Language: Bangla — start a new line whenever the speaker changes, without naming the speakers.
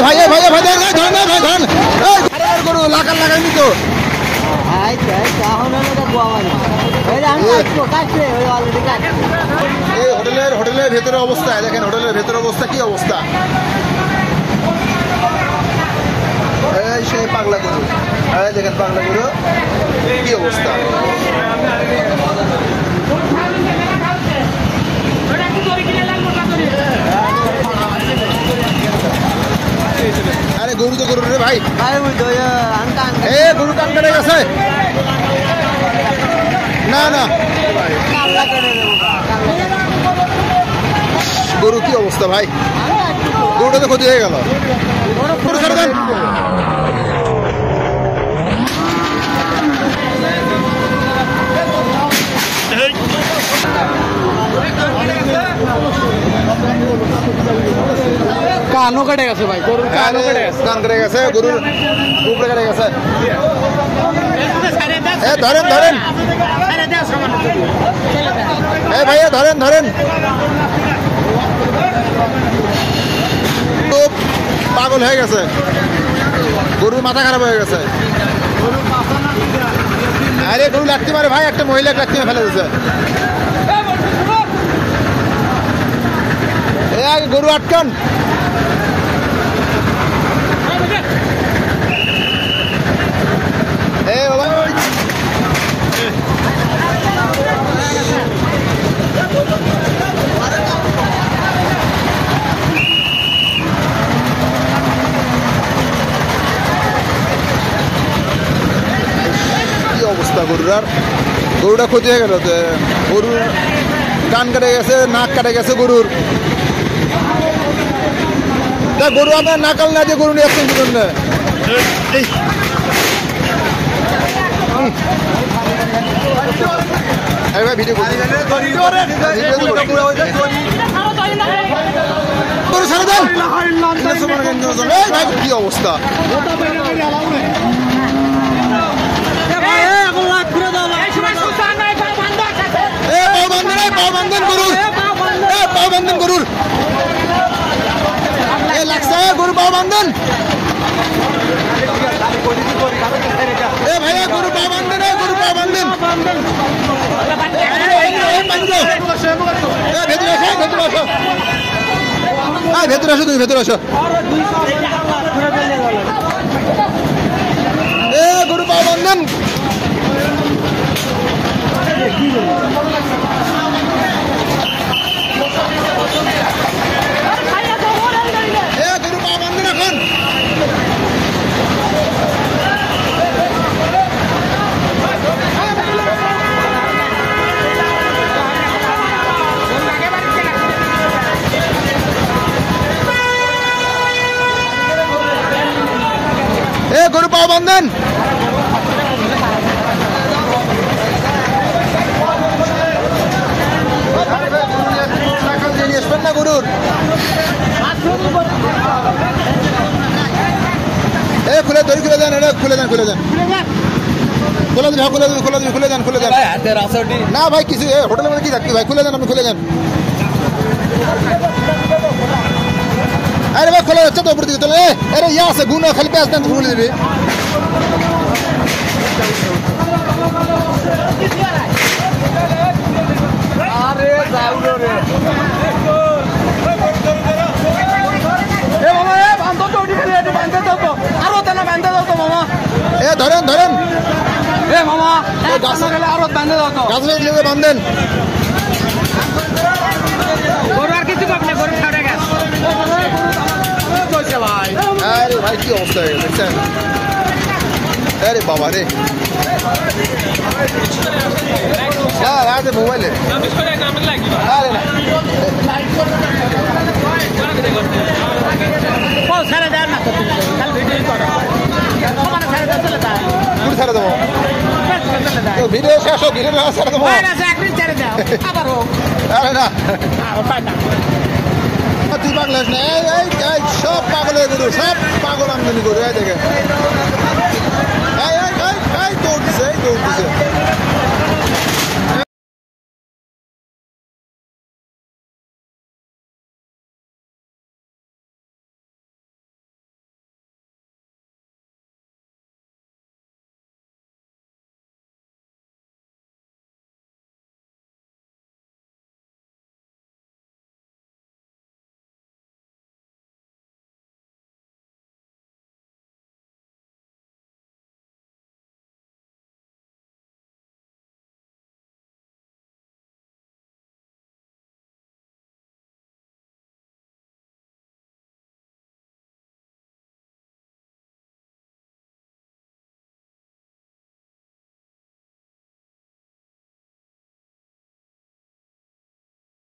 ভাই গরু লাগান লাগাইনি তো হোটেলের ভেতরে অবস্থা দেখেন, হোটেলের ভেতরে অবস্থা কি অবস্থা। এই সেই পাগলা গরু, দেখেন পাগলা গরু কি অবস্থা। আরে গরু তো গরু রে ভাই, গরু কান কেটে গেছে। না না গরু কি অবস্থা ভাই, গরুটা তো ক্ষতি হয়ে গেল।
কানও কেটে গেছে ভাই, গরুর কানও কেটে গেছে,
কান কেটে গেছে, গরুর উপরে কেটে গেছে। ধরেন ধরেন ভাইয়া, ধরেন ধরেন। খুব পাগল হয়ে গেছে, গরুর মাথা খারাপ হয়ে গেছে। আরে গরু লাগতে পারে ভাই, একটা মহিলা লাগতে ফেলে দিয়েছে। আগে গরু আটকান। কি অবস্থা গরুর, আর গরুটা ক্ষতি হয়ে গেল। গরুর কান কাটে গেছে, নাক কাটে গেছে গরুর। তা গরু আপনার নাকাল না দিয়ে গরু নিয়ে আসছেন কি জন্য? ভিডিও কি অবস্থা। গরুর লাগছে, গরু পাও বান্ধন। ভাইয়া গরু পাও বান্ধন, গরু পাও বান্ধন। ভেতরে আসো, তুমি ভেতরে আসো। গরু পাও বান্ধন। গরু পাও বান্ধন। আসবেন না গরুর। খুলে দড়ি খুলে দেন, খুলে দেন, খুলে দেন, খুলে দেন, খুলে দেন, খুলে দেন, খুলে দেন, খুলে দেন। না ভাই কিছু হোটেলের মধ্যে কি থাকবে ভাই, খুলে দেন, আপনি খুলে দেন। আরে ভাই খোলা যাচ্ছে তো উপর দিকে, তাহলে আরে ইয়া আছে গুণ, খালি পেঁয়াজ দেন, খুলে দেবে। ধরেন ধরেন গাছ বান্ধেন। আরে ভাই কি অবস্থা দেখছেন। আরে বাবা রে, আছে মোবাইলে। আরে না ছেড়ে দেবো, ভিডিও শেষ হোক, ভিডিও ছেড়ে দেবো। আরে না তুই পাগলাস না, সব পাগলের গরু, সব পাগল আমদানি গরু। দেখে দৌড় দিছে, দৌড় দিছে।